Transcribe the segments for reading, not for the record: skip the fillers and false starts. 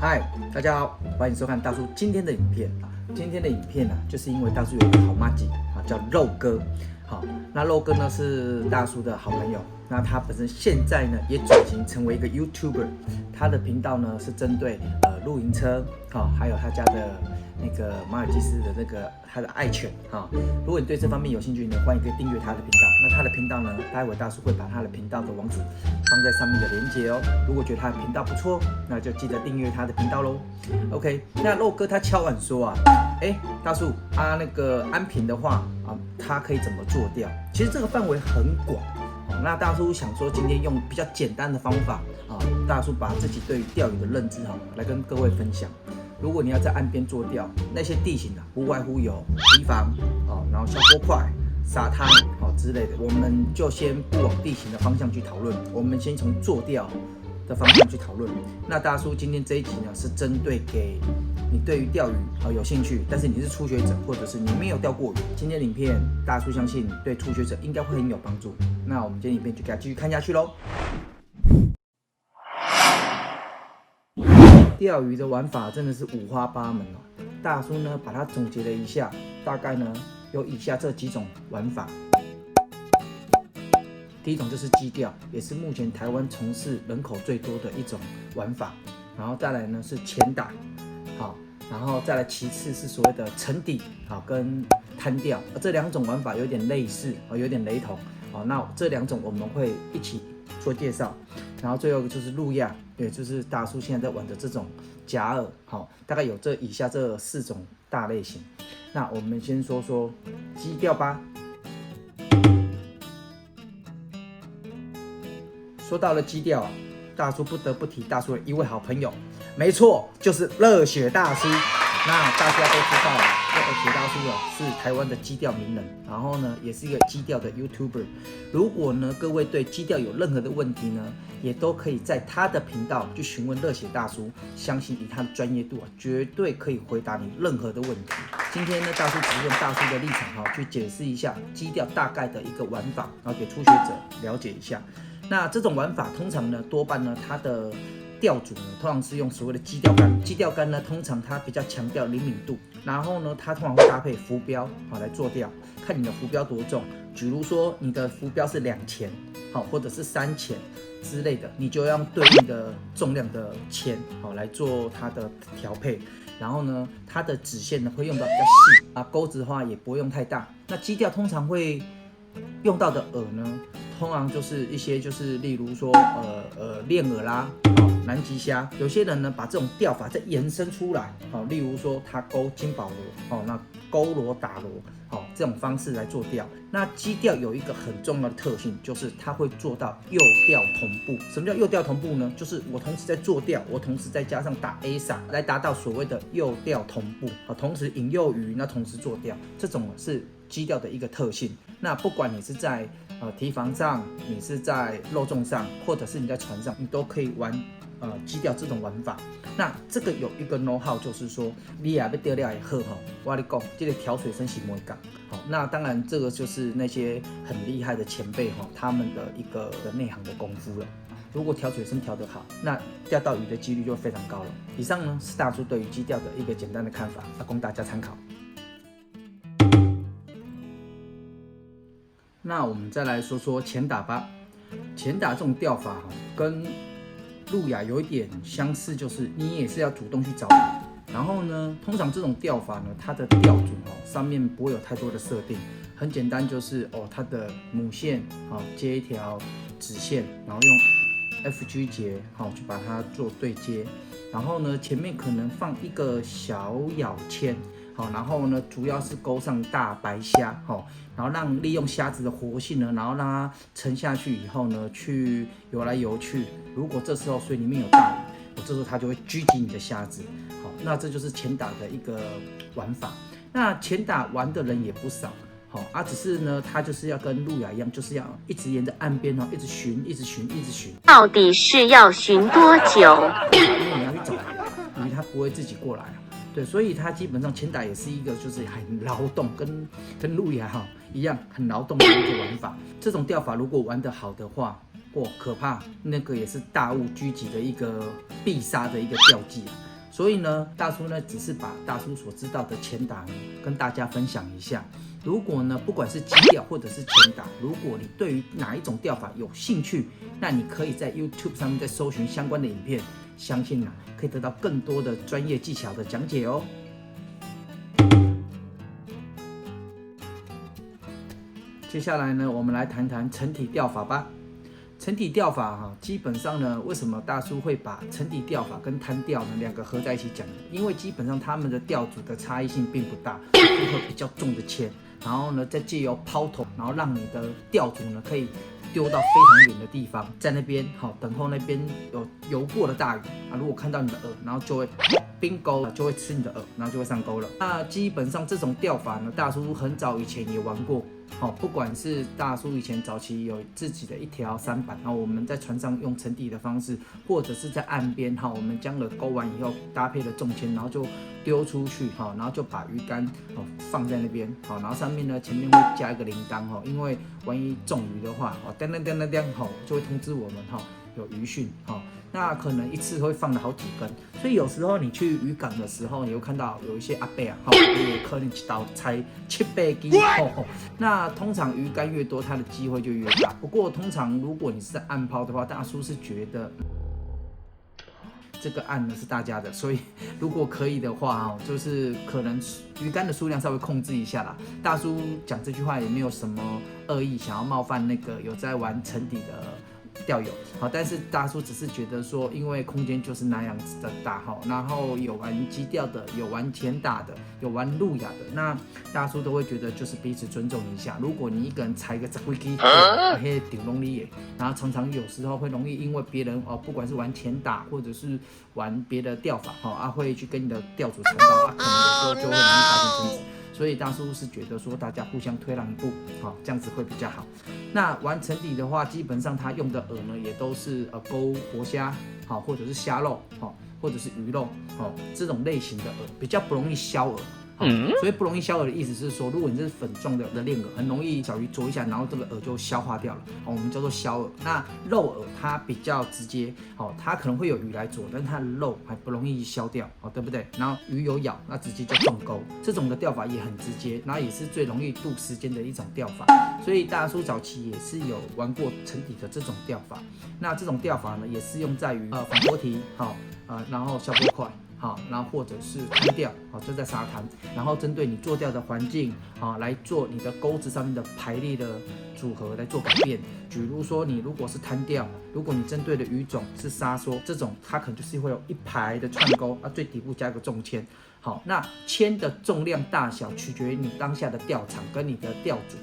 嗨，大家好，欢迎收看大叔今天的影片啊。今天的影片呢，就是因为大叔有一个好麻吉啊，叫肉哥。好，那肉哥呢是大叔的好朋友，那他本身现在呢也转型成为一个 YouTuber， 他的频道呢是针对露营车，还有他家的那个马尔济斯的那个他的爱犬哈。如果你对这方面有兴趣呢，欢迎可以订阅他的频道。那他的频道呢，待会大叔会把他的频道的网址放在上面的连结哦。如果觉得他的频道不错，那就记得订阅他的频道喽。OK， 那肉哥他敲碗说啊，大叔啊，那个安平的话啊，他可以怎么做钓？其实这个范围很广。那大叔想说，今天用比较简单的方法啊，大叔把自己对于钓鱼的认知来跟各位分享。如果你要在岸边做钓，那些地形不外乎有堤防然后小波块、沙滩之类的，我们就先不往地形的方向去讨论，我们先从做钓的方向去讨论。那大叔今天这一集呢，是针对给你对于钓鱼有兴趣，但是你是初学者，或者是你没有钓过鱼。今天的影片，大叔相信对初学者应该会很有帮助。那我们今天影片就给他继续看下去喽。钓鱼的玩法真的是五花八门哦。大叔呢把它总结了一下，大概呢有以下这几种玩法。第一种就是矶钓，也是目前台湾从事人口最多的一种玩法。然后再来呢是潜打，然后再来其次是所谓的沉底，跟滩钓，这两种玩法有点类似，有点雷同。那这两种我们会一起做介绍。然后最后就是路亚，也就是大叔现在在玩的这种假饵，大概有以下这4种大类型。那我们先说说矶钓吧。说到了矶钓大叔不得不提大叔的一位好朋友，没错，就是热血大叔。那大家都知道了，热血大叔是台湾的矶钓名人，然后呢，也是一个矶钓的 YouTuber。如果呢各位对矶钓有任何的问题呢，也都可以在他的频道去询问热血大叔，相信以他的专业度绝对可以回答你任何的问题。今天呢，大叔只是用大叔的立场去解释一下矶钓大概的一个玩法，然后给初学者了解一下。那这种玩法通常呢，多半呢它的钓主呢，通常是用所谓的矶钓竿。矶钓竿呢，通常它比较强调灵敏度，然后呢，它通常会搭配浮标来做钓，看你的浮标多重。比如说你的浮标是2钱，或者是3钱之类的，你就要用对应的重量的钱来做它的调配。然后呢，它的指线呢会用到比较细钩子的话也不会用太大。那矶钓通常会用到的饵呢，通常就是一些例如说链饵啦，南极虾。有些人呢把这种钓法再延伸出来，例如说他钩金宝螺，那钩螺打螺，这种方式来做钓。那矶钓有一个很重要的特性，就是它会做到诱钓同步。什么叫诱钓同步呢？就是我同时在做钓，我同时再加上打 A 撒，来达到所谓的诱钓同步，同时引诱鱼，那同时做钓，这种是矶钓的一个特性。那不管你是在堤防上，你是在肉粽上，或者是你在船上，你都可以玩矶钓这种玩法。那这个有一个 know how， 就是说你也要钓了也好我跟你讲，这个调水深是不会讲。那当然这个就是那些很厉害的前辈他们的一个内行的功夫了。如果调水深调得好，那钓到鱼的几率就非常高了。以上呢是大叔对于矶钓的一个简单的看法，供大家参考。那我们再来说说潜打吧。潜打这种钓法跟路亚有一点相似，就是你也是要主动去找鱼。然后呢，通常这种钓法呢，它的钓组上面不会有太多的设定，很简单，就是它的母线接一条直线，然后用 FG 节去把它做对接。然后呢，前面可能放一个小咬签。然后呢，主要是勾上大白虾，然后利用虾子的活性呢，然后让它沉下去以后呢，去游来游去。如果这时候水里面有大鱼，这时候它就会狙击你的虾子。那这就是潜打的一个玩法。那潜打玩的人也不少，只是呢，它就是要跟路亚一样，就是要一直沿着岸边一直寻，一直寻，一直寻。到底是要寻多久？因为你要去找鱼，它不会自己过来。对，所以它基本上潜打也是一个就是很劳动，跟路亚一样很劳动的一个玩法。这种钓法如果玩得好的话，可怕，那个也是大物狙击的一个必杀的一个钓技。所以呢，大叔呢只是把大叔所知道的前打呢跟大家分享一下。如果呢，不管是基调或者是前打，如果你对于哪一种调法有兴趣，那你可以在 YouTube 上面再搜寻相关的影片，相信可以得到更多的专业技巧的讲解哦。接下来呢，我们来谈谈沉体调法吧。沉体调法基本上呢，为什么大叔会把沉体调法跟摊调呢两个合在一起讲呢？因为基本上他们的调组的差异性并不大，适合比较重的铅，然后呢再借由抛投，然后让你的调组呢可以丢到非常远的地方，在那边等候那边有游过的大鱼如果看到你的饵，然后就会冰钩，就会吃你的饵，然后就会上钩了。那基本上这种钓法呢，大叔很早以前也玩过。不管是大叔以前早期有自己的一条舢板，然后我们在船上用沉底的方式，或者是在岸边我们将饵钩完以后搭配了重铅，然后就丢出去然后就把鱼竿放在那边然后上面呢前面会加一个铃铛因为万一中鱼的话叮叮叮叮叮就会通知我们有鱼讯那可能一次会放了好几根，所以有时候你去渔港的时候，你会看到有一些阿伯也可能一刀才7-8斤那通常鱼竿越多，它的机会就越大。不过通常如果你是在岸抛的话，大叔是觉得这个岸呢是大家的，所以如果可以的话就是可能鱼竿的数量稍微控制一下啦。大叔讲这句话也没有什么恶意，想要冒犯那个有在玩沉底的钓友但是大叔只是觉得说，因为空间就是那样子的大然后有玩基钓的，有玩前打的，有玩路亚的，那大叔都会觉得就是彼此尊重一下。如果你一个人踩个10几斤，顶容易耶，然后常常有时候会容易因为别人不管是玩前打或者是玩别的钓法会去跟你的钓主缠斗可能有时候就会容易发生争执。所以大叔是觉得说大家互相推让一步这样子会比较好。那玩沉底的话，基本上他用的饵呢也都是钩活虾或者是虾肉或者是鱼肉这种类型的饵，比较不容易消饵。所以不容易消饵的意思是说，如果你是粉状的练饵，很容易小鱼啄一下，然后这个饵就消化掉了我们叫做消饵。那肉饵它比较直接它可能会有鱼来啄，但是它的肉还不容易消掉对不对？然后鱼有咬，那直接就中钩。这种的钓法也很直接，然后也是最容易度时间的一种钓法。所以大叔早期也是有玩过沉底的这种钓法。那这种钓法呢，也是用在于反波提然后消波块。然后或者是摊钓就在沙滩，然后针对你做钓的环境来做你的钩子上面的排列的组合来做改变。比如说你如果是摊钓，如果你针对的鱼种是沙梭这种，它可能就是会有一排的串钩最底部加一个重铅。那铅的重量大小取决于你当下的钓场跟你的钓组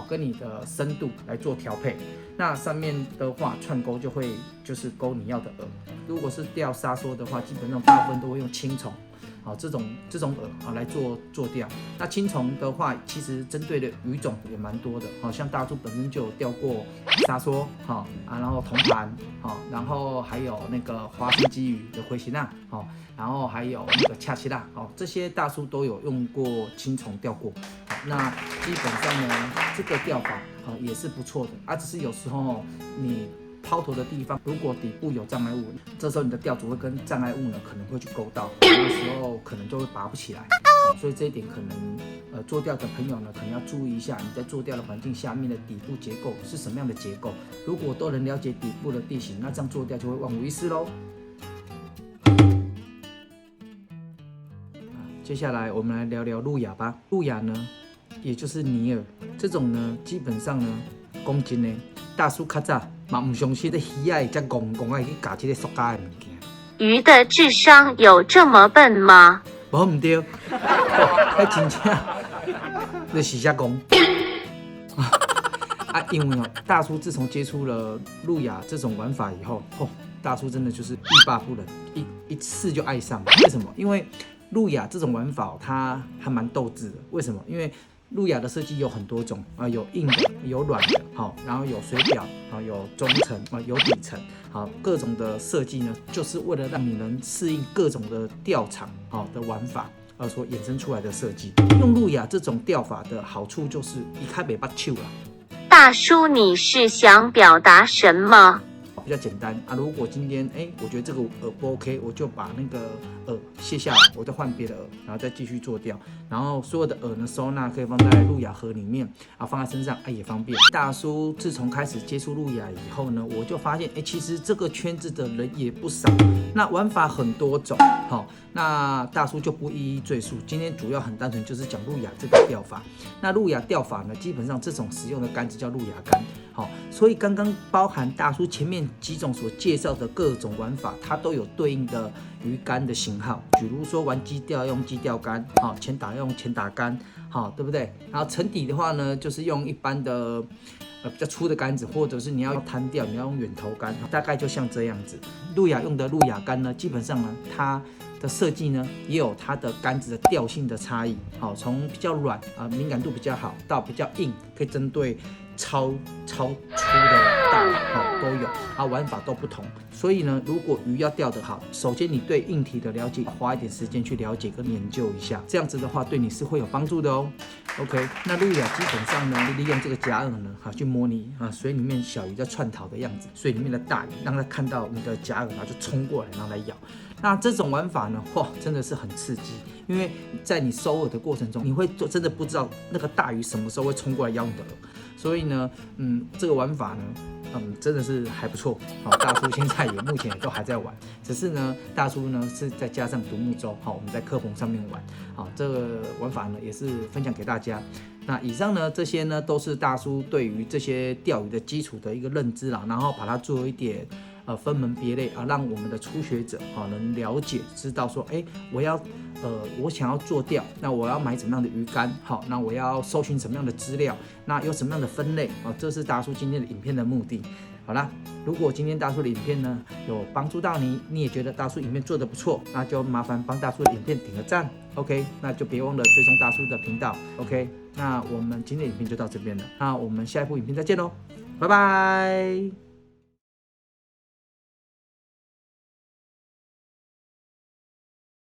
跟你的深度来做调配。那上面的话串钩就会就是钩你要的饵。如果是钓沙梭的话，基本上大部分都会用青虫这种饵来做钓。那青虫的话，其实针对的鱼种也蛮多的像大叔本身就有钓过沙梭然后铜盘然后还有那个花生鲫鱼的回形钠然后还有那个恰奇辣这些大叔都有用过青虫钓过。那基本上呢，这个钓法也是不错的只是有时候你抛投的地方如果底部有障碍物，这时候你的钓组会跟障碍物呢可能会去勾到，那时候可能就会拔不起来所以这一点可能做钓的朋友呢可能要注意一下，你在做钓的环境下面的底部结构是什么样的结构。如果都能了解底部的地形，那这样做钓就会万无一失咯。接下来我们来聊聊路亚吧。路亚呢也就是尼尔这种呢，基本上呢讲真的，大叔较早嘛唔相信这鱼仔会这戆戆去夹这个塑胶的物件。鱼的智商有这么笨吗？无唔对，真正就是瞎讲因为大叔自从接触了路亚这种玩法以后大叔真的就是欲罢不能，一次就爱上。为什么？因为路亚这种玩法它还蛮斗智的。为什么？因为路亚的设计有很多种有硬的，有软的然后有水表有中层有底层各种的设计呢，就是为了让你能适应各种的钓场的玩法而所衍生出来的设计。用路亚这种钓法的好处就是一开袂捌手啦。大叔，你是想表达什么？比较简单啊。如果今天我觉得这个饵不 OK， 我就把那个饵卸下来，我再换别的饵，然后再继续做钓。然后所有的饵呢收纳可以放在路亚盒里面啊，放在身上也方便。大叔自从开始接触路亚以后呢，我就发现其实这个圈子的人也不少，那玩法很多种。好，那大叔就不一一赘述。今天主要很单纯就是讲路亚这个钓法。那路亚钓法呢，基本上这种使用的杆子叫路亚杆。好，所以刚刚包含大叔前面几种所介绍的各种玩法，它都有对应的鱼竿的型号。比如说玩基钓用基钓竿，好，前打用前打竿，好，对不对？然后沉底的话呢，就是用一般的比较粗的杆子，或者是你要摊钓，你要用远头竿，大概就像这样子。路亚用的路亚竿呢，基本上呢，它的设计呢，也有它的杆子的调性的差异。好，从比较软敏感度比较好，到比较硬，可以针对超粗的大饵都有，玩法都不同。所以呢，如果鱼要钓得好，首先你对硬体的了解，花一点时间去了解跟研究一下，这样子的话对你是会有帮助的哦。OK， 那路亚基本上呢，利用这个假饵呢，去模拟水里面小鱼在窜逃的样子，水里面的大鱼让它看到你的假饵，然后就冲过来，然后来咬。那这种玩法呢，真的是很刺激，因为在你收饵的过程中，你会真的不知道那个大鱼什么时候会冲过来咬你的饵，所以呢，这个玩法呢，真的是还不错。大叔现在目前也都还在玩，只是呢，大叔呢是再加上独木舟，我们在课棚上面玩，这个玩法呢也是分享给大家。那以上呢，这些呢都是大叔对于这些钓鱼的基础的一个认知啦，然后把它做一点分门别类让我们的初学者能了解，知道说，我想要做钓，那我要买什么样的鱼竿，那我要搜寻什么样的资料，那有什么样的分类这是大叔今天的影片的目的。好啦，如果今天大叔的影片呢有帮助到你，你也觉得大叔影片做得不错，那就麻烦帮大叔的影片点个赞 ，OK？ 那就别忘了追踪大叔的频道 ，OK？ 那我们今天的影片就到这边了，那我们下一部影片再见喽，拜拜。